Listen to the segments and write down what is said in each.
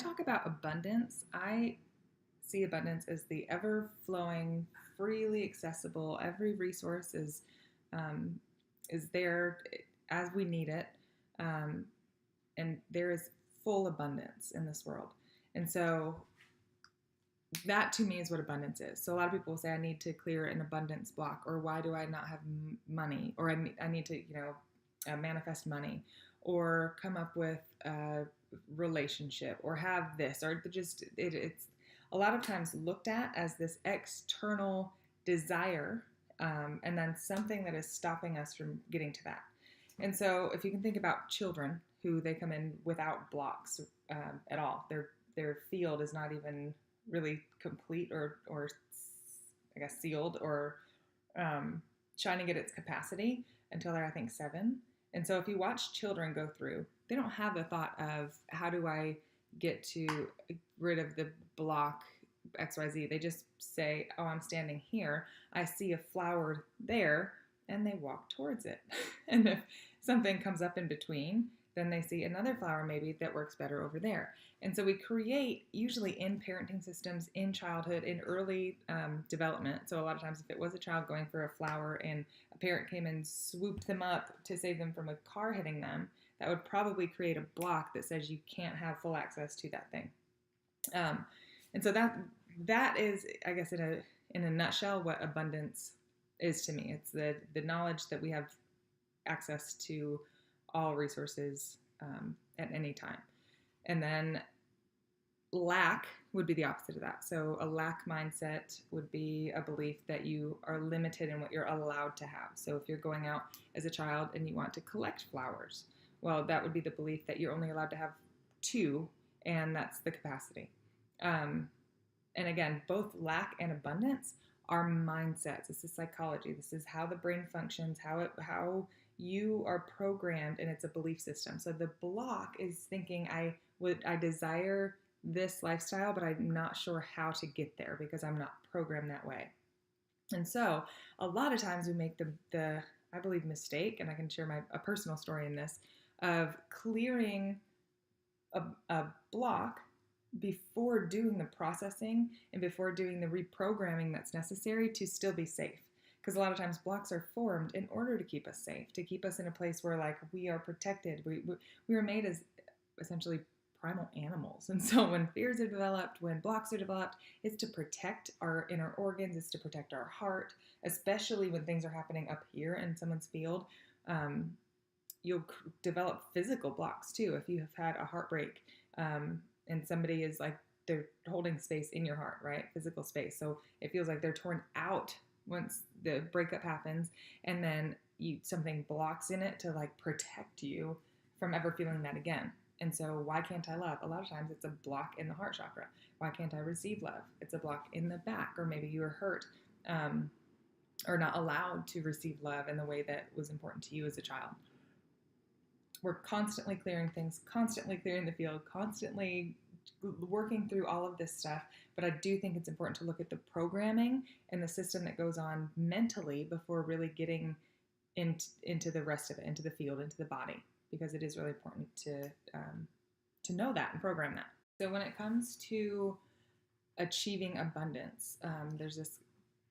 talk about abundance, I see abundance as the ever flowing, freely accessible. Every resource um, is there as we need it, um, and there is full abundance in this world. And so that to me is what abundance is. So a lot of people will say, I need to clear an abundance block, or why do I not have money, or I need to, manifest money, or come up with a relationship, or have this, or it's a lot of times looked at as this external desire, and then something that is stopping us from getting to that. And so if you can think about children who they come in without blocks at all, their field is not even really complete or I guess sealed or shining at its capacity until they're, I think, 7. And so if you watch children go through, they don't have the thought of how do I get to rid of the block XYZ. They just say, oh, I'm standing here. I see a flower there, and they walk towards it. And if something comes up in between, then they see another flower maybe that works better over there. And so we create, usually in parenting systems, in childhood, in early development. So a lot of times if it was a child going for a flower and a parent came and swooped them up to save them from a car hitting them, that would probably create a block that says you can't have full access to that thing. And so that is, I guess, in a nutshell, what abundance is to me. It's the knowledge that we have access to all resources at any time. And then lack would be the opposite of that. So a lack mindset would be a belief that you are limited in what you're allowed to have. So if you're going out as a child and you want to collect flowers, well, that would be the belief that you're only allowed to have 2, and that's the capacity. And again, both lack and abundance are mindsets. This is psychology. This is how the brain functions, how you are programmed, and it's a belief system. So the block is thinking I desire this lifestyle, but I'm not sure how to get there because I'm not programmed that way. And so a lot of times we make the I believe mistake, and I can share a personal story in this, of clearing a block before doing the processing and before doing the reprogramming that's necessary to still be safe. Because a lot of times blocks are formed in order to keep us safe, to keep us in a place where like we are protected. We were made as essentially primal animals. And so when fears are developed, when blocks are developed, it's to protect our inner organs, it's to protect our heart, especially when things are happening up here in someone's field. You'll develop physical blocks too. If you have had a heartbreak and somebody is like, they're holding space in your heart, right? Physical space. So it feels like they're torn out once the breakup happens, and then something blocks in it to like protect you from ever feeling that again. And so why can't I love? A lot of times it's a block in the heart chakra. Why can't I receive love? It's a block in the back, or maybe you were hurt or not allowed to receive love in the way that was important to you as a child. We're constantly clearing things, constantly clearing the field, constantly working through all of this stuff. But I do think it's important to look at the programming and the system that goes on mentally before really getting into the rest of it, into the field, into the body, because it is really important to know that and program that. So when it comes to achieving abundance, there's this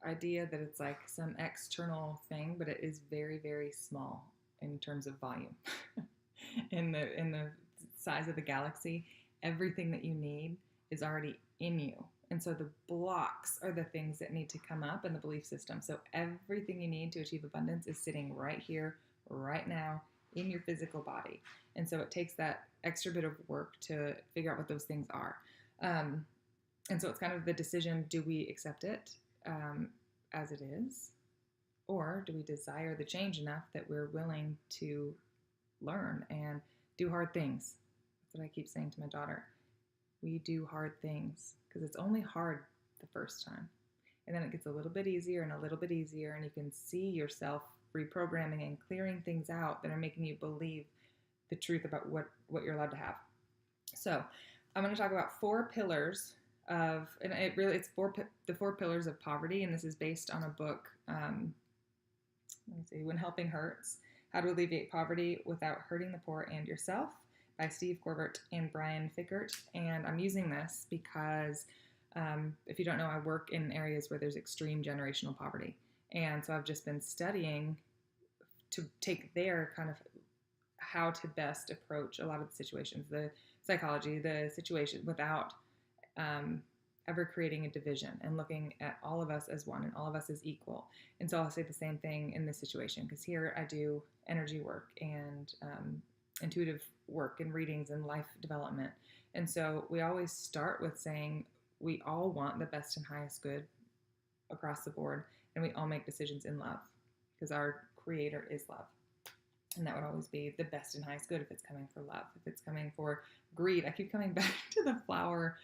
idea that it's like some external thing, but it is very, very small in terms of volume. in the size of the galaxy, everything that you need is already in you. And so the blocks are the things that need to come up in the belief system. So everything you need to achieve abundance is sitting right here, right now, in your physical body. And so it takes that extra bit of work to figure out what those things are. And so it's kind of the decision, do we accept it as it is? Or do we desire the change enough that we're willing to learn and do hard things? That's what I keep saying to my daughter. We do hard things because it's only hard the first time. And then it gets a little bit easier and a little bit easier, and you can see yourself reprogramming and clearing things out that are making you believe the truth about what you're allowed to have. So I'm going to talk about 4 pillars of, and it's the 4 pillars of poverty, and this is based on a book, When Helping Hurts, How to Alleviate Poverty Without Hurting the Poor and Yourself, by Steve Corbett and Brian Fickert. And I'm using this because if you don't know, I work in areas where there's extreme generational poverty. And so I've just been studying to take their kind of how to best approach a lot of the situations, the psychology, the situation without ever creating a division, and looking at all of us as one and all of us as equal. And so I'll say the same thing in this situation, because here I do energy work and intuitive work and readings and life development. And so we always start with saying we all want the best and highest good across the board, and we all make decisions in love because our creator is love. And that would always be the best and highest good if it's coming for love. If it's coming for greed, I keep coming back to the flower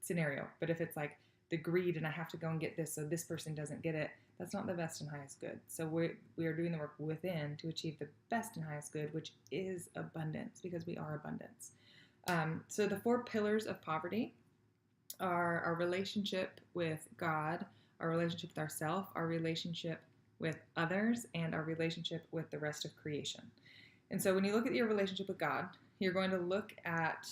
scenario. But if it's like the greed and I have to go and get this so this person doesn't get it, that's not the best and highest good. So we are doing the work within to achieve the best and highest good, which is abundance, because we are abundance. So the 4 pillars of poverty are our relationship with God, our relationship with ourselves, our relationship with others, and our relationship with the rest of creation. And so when you look at your relationship with God, you're going to look at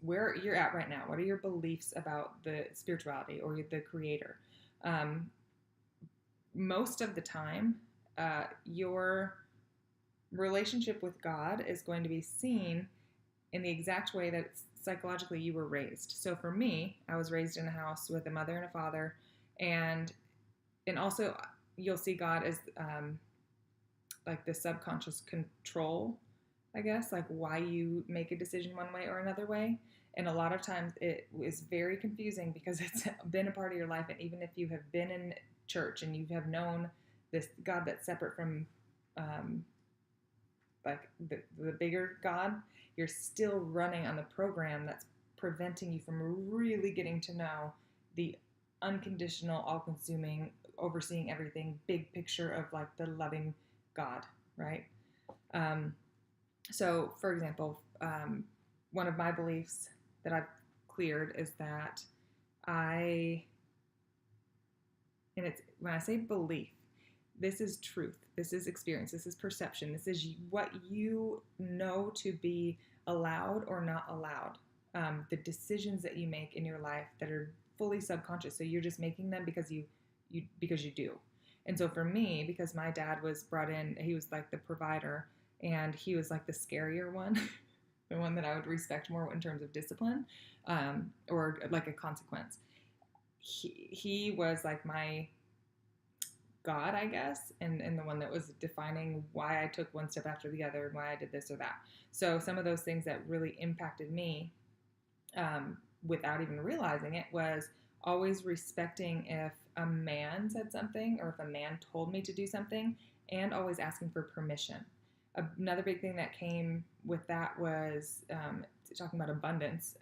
where you're at right now. What are your beliefs about the spirituality or the creator? Most of the time, your relationship with God is going to be seen in the exact way that psychologically you were raised. So for me, I was raised in a house with a mother and a father, and also you'll see God as like the subconscious control, I guess, like why you make a decision one way or another way. And a lot of times it is very confusing because it's been a part of your life. And even if you have been in church and you have known this God that's separate from like the bigger God, you're still running on the program that's preventing you from really getting to know the unconditional, all-consuming, overseeing everything, big picture of like the loving God, right? So, for example, one of my beliefs that I've cleared is that and it's when I say belief, this is truth, this is experience, this is perception, this is what you know to be allowed or not allowed. The decisions that you make in your life that are fully subconscious, so you're just making them because you do. And so for me, because my dad was brought in, he was like the provider, and he was like the scarier one, the one that I would respect more in terms of discipline, or like a consequence. He was like my God, I guess, and the one that was defining why I took one step after the other and why I did this or that. So some of those things that really impacted me, without even realizing it, was always respecting if a man said something or if a man told me to do something, and always asking for permission. Another big thing that came with that was talking about abundance.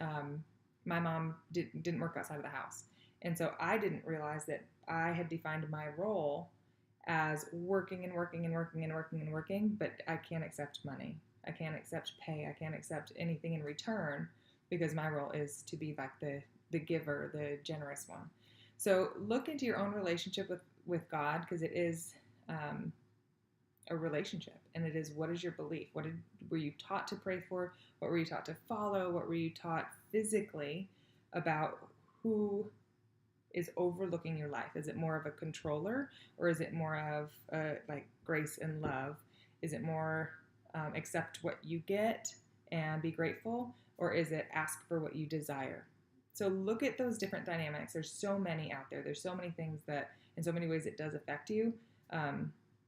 My mom didn't work outside of the house. And so I didn't realize that I had defined my role as working and working and working and working and working, but I can't accept money. I can't accept pay. I can't accept anything in return, because my role is to be like the giver, the generous one. So look into your own relationship with God, because it is a relationship, and it is, what is your belief? Were you taught to pray for? What were you taught to follow? What were you taught physically about who is overlooking your life? Is it more of a controller, or is it more of like grace and love? Is it more accept what you get and be grateful, or is it ask for what you desire? So look at those different dynamics. There's so many out there. There's so many things that, in so many ways, it does affect you,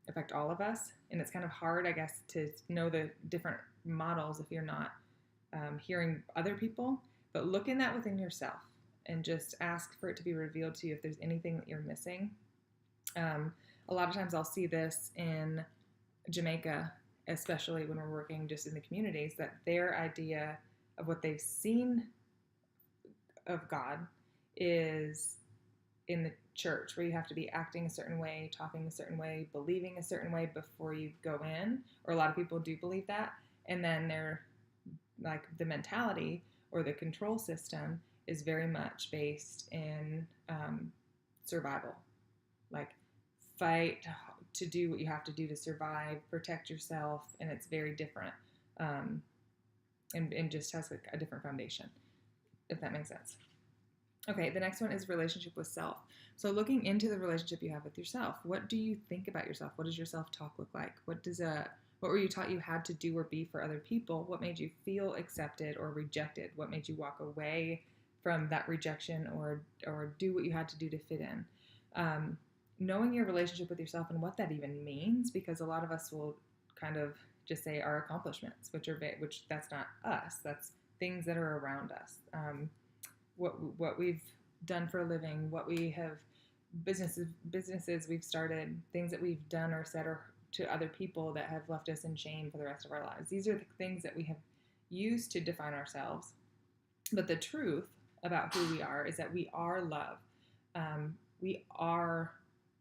affect all of us. And it's kind of hard, I guess, to know the different models if you're not hearing other people. But look in that within yourself and just ask for it to be revealed to you if there's anything that you're missing. A lot of times I'll see this in Jamaica, especially when we're working just in the communities, that their idea of what they've seen of God is in the church, where you have to be acting a certain way, talking a certain way, believing a certain way before you go in. Or a lot of people do believe that. And then they're like, the mentality or the control system is very much based in survival. Like, fight to do what you have to do to survive, protect yourself, and it's very different. um, and just has a different foundation, if that makes sense. Okay, the next one is relationship with self. So looking into the relationship you have with yourself, what do you think about yourself? What does your self-talk look like? What were you taught you had to do or be for other people? What made you feel accepted or rejected? What made you walk away from that rejection or do what you had to do to fit in? Knowing your relationship with yourself and what that even means, because a lot of us will kind of just say our accomplishments, which that's not us. That's things that are around us. What we've done for a living, what we have businesses we've started, things that we've done or said or to other people that have left us in shame for the rest of our lives. These are the things that we have used to define ourselves. But the truth about who we are is that we are love. We are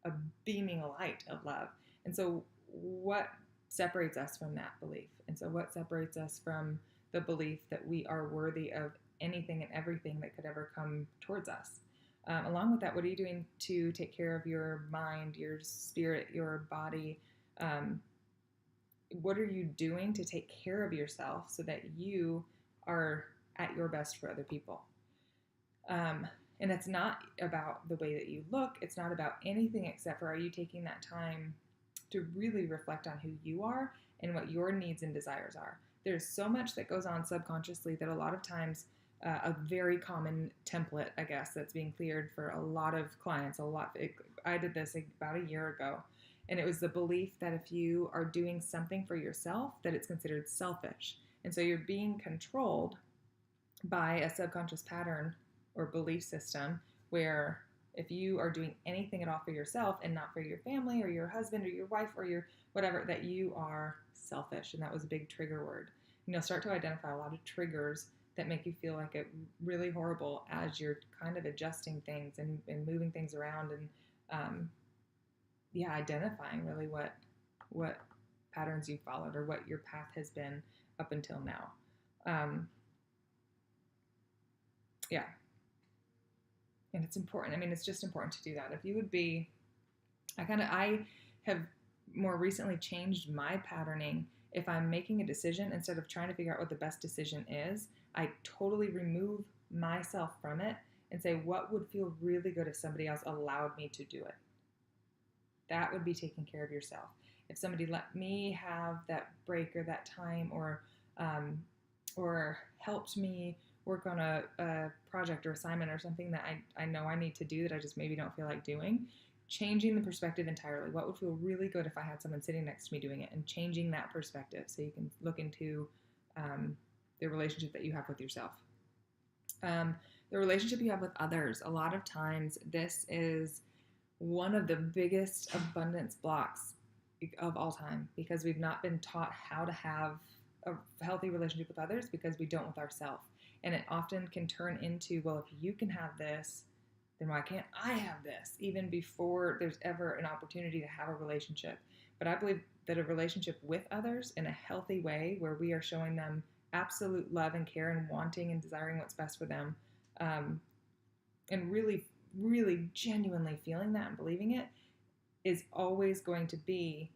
a beaming light of love. And so what separates us from that belief? And so what separates us from the belief that we are worthy of anything and everything that could ever come towards us? Along with that, what are you doing to take care of your mind, your spirit, your body? What are you doing to take care of yourself so that you are at your best for other people? And it's not about the way that you look. It's not about anything except for, are you taking that time to really reflect on who you are and what your needs and desires are? There's so much that goes on subconsciously that a lot of times, a very common template, I guess, that's being cleared for a lot of clients. I did this about a year ago, and it was the belief that if you are doing something for yourself, that it's considered selfish. And so you're being controlled by a subconscious pattern or belief system where if you are doing anything at all for yourself and not for your family or your husband or your wife or your whatever, that you are selfish. And that was a big trigger word. Start to identify a lot of triggers that make you feel like it really horrible as you're kind of adjusting things and moving things around and identifying really what patterns you followed or what your path has been up until now. Yeah. And it's important. I mean, it's just important to do that. If you would be, I have more recently changed my patterning. If I'm making a decision, instead of trying to figure out what the best decision is, I totally remove myself from it and say, what would feel really good if somebody else allowed me to do it? That would be taking care of yourself. If somebody let me have that break or that time or helped me work on a project or assignment or something that I know I need to do that I just maybe don't feel like doing, changing the perspective entirely. What would feel really good if I had someone sitting next to me doing it, and changing that perspective so you can look into the relationship that you have with yourself. The relationship you have with others. A lot of times this is one of the biggest abundance blocks of all time, because we've not been taught how to have a healthy relationship with others because we don't with ourselves. And it often can turn into, well, if you can have this, then why can't I have this? Even before there's ever an opportunity to have a relationship. But I believe that a relationship with others in a healthy way, where we are showing them absolute love and care and wanting and desiring what's best for them, and really, really genuinely feeling that and believing it, is always going to be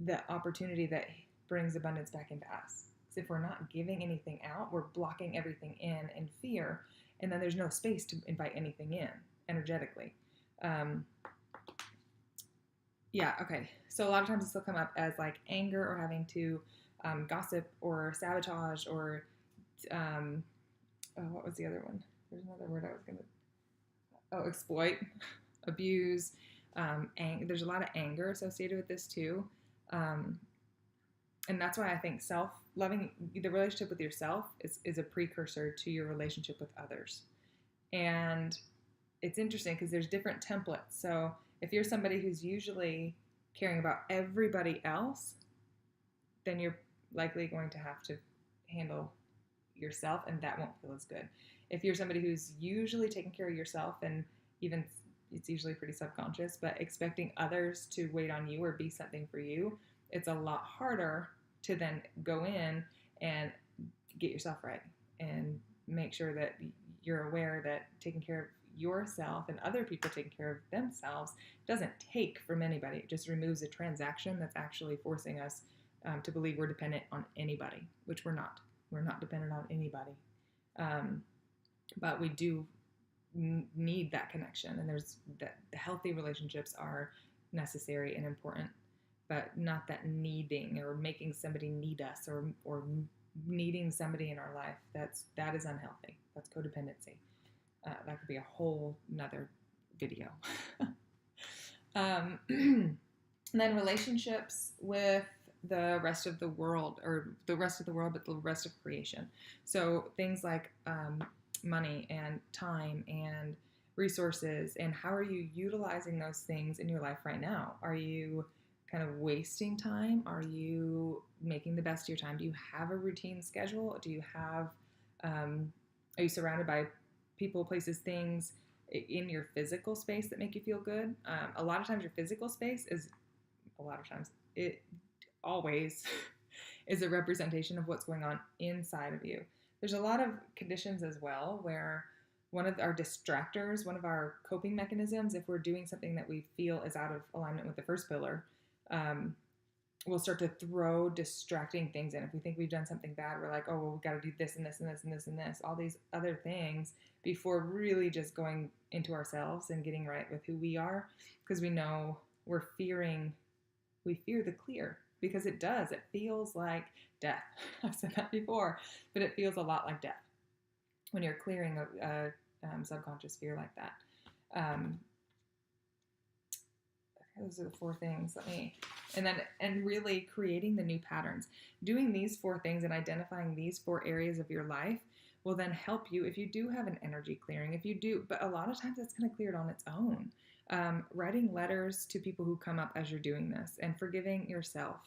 the opportunity that brings abundance back into us. If we're not giving anything out, we're blocking everything in fear, and then there's no space to invite anything in energetically. Okay. So a lot of times this will come up as like anger or having to gossip or sabotage or what was the other one? There's another word I was going to... exploit, abuse. There's a lot of anger associated with this too. And that's why I think loving the relationship with yourself is a precursor to your relationship with others. And it's interesting because there's different templates. So if you're somebody who's usually caring about everybody else, then you're likely going to have to handle yourself, and that won't feel as good. If you're somebody who's usually taking care of yourself, and even it's usually pretty subconscious, but expecting others to wait on you or be something for you, it's a lot harder to then go in and get yourself right and make sure that you're aware that taking care of yourself and other people taking care of themselves doesn't take from anybody. It just removes a transaction that's actually forcing us to believe we're dependent on anybody, which we're not. We're not dependent on anybody. But we do need that connection, and there's that the healthy relationships are necessary and important, but not that needing or making somebody need us or needing somebody in our life. That is unhealthy. That's codependency. That could be a whole nother video. And then relationships with the rest of the world, or the rest of the world, but the rest of creation. So things like money and time and resources, and how are you utilizing those things in your life right now? Are you kind of wasting time? Are you making the best of your time? Do you have a routine schedule? Do you have, are you surrounded by people, places, things in your physical space that make you feel good? A lot of times your physical space is, it always is a representation of what's going on inside of you. There's a lot of conditions as well where one of our distractors, one of our coping mechanisms, if we're doing something that we feel is out of alignment with the first pillar, we'll start to throw distracting things in. If we think we've done something bad, we're like, oh, well, we've got to do this and this and this and this and this, all these other things before really just going into ourselves and getting right with who we are, because we know we fear the clear, because it feels like death. I've said that before, but it feels a lot like death when you're clearing a subconscious fear like that. Those are the 4 things. And really creating the new patterns. Doing these 4 things and identifying these 4 areas of your life will then help you if you do have an energy clearing. But a lot of times it's going to clear it on its own. Writing letters to people who come up as you're doing this, and forgiving yourself.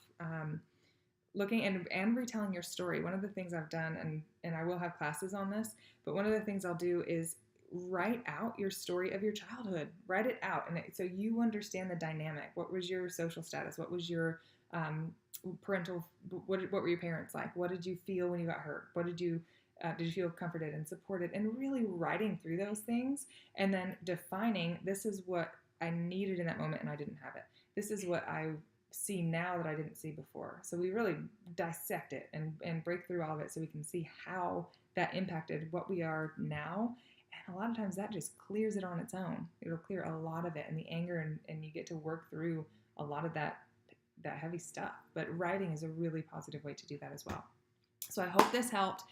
Looking and retelling your story. One of the things I've done, and I will have classes on this, but one of the things I'll do is write out your story of your childhood. Write it out, and so you understand the dynamic. What was your social status? What was your parental? What were your parents like? What did you feel when you got hurt? What did you feel comforted and supported? And really writing through those things, and then defining, this is what I needed in that moment and I didn't have it. This is what I see now that I didn't see before. So we really dissect it and break through all of it so we can see how that impacted what we are now. And a lot of times that just clears it on its own. It'll clear a lot of it and the anger, and you get to work through a lot of that heavy stuff. But writing is a really positive way to do that as well. So I hope this helped.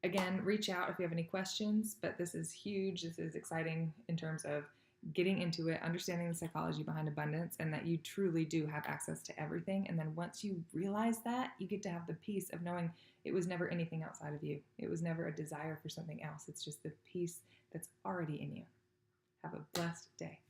Again, reach out if you have any questions, but this is huge. This is exciting in terms of getting into it, understanding the psychology behind abundance, and that you truly do have access to everything. And then once you realize that, you get to have the peace of knowing it was never anything outside of you. It was never a desire for something else. It's just the peace that's already in you. Have a blessed day.